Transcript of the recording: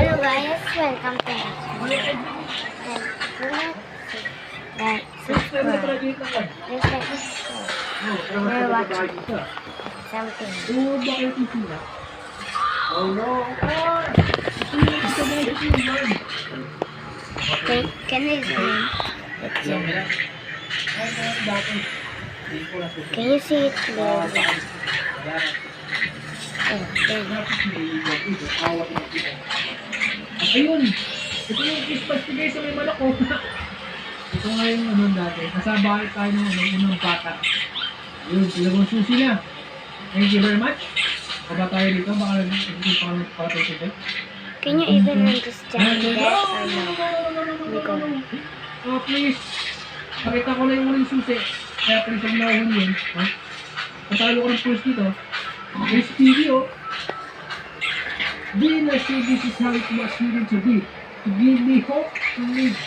Hello guys, welcome to my channel. Like, subscribe. Just like this. We're watching something. Can I zoom? Let's zoom. Can you see it clearly? Oh, there. Ayun! Ito yung Christmas bigay sa may manok ko. Ito nga yung ano dati. Kasabahay tayo ng unang bata. Ayun, silagong susi na. Thank you very much. Baba tayo dito. Baka hindi pa kami participate. Can you even understand that or no? Oh, please. Pakita ko na yung muling susi. Kaya please huwag na uhon yun. Patalo ko ng pulse dito. There's TV, oh. Then I say this is how it was needed to be. To give me hope to live.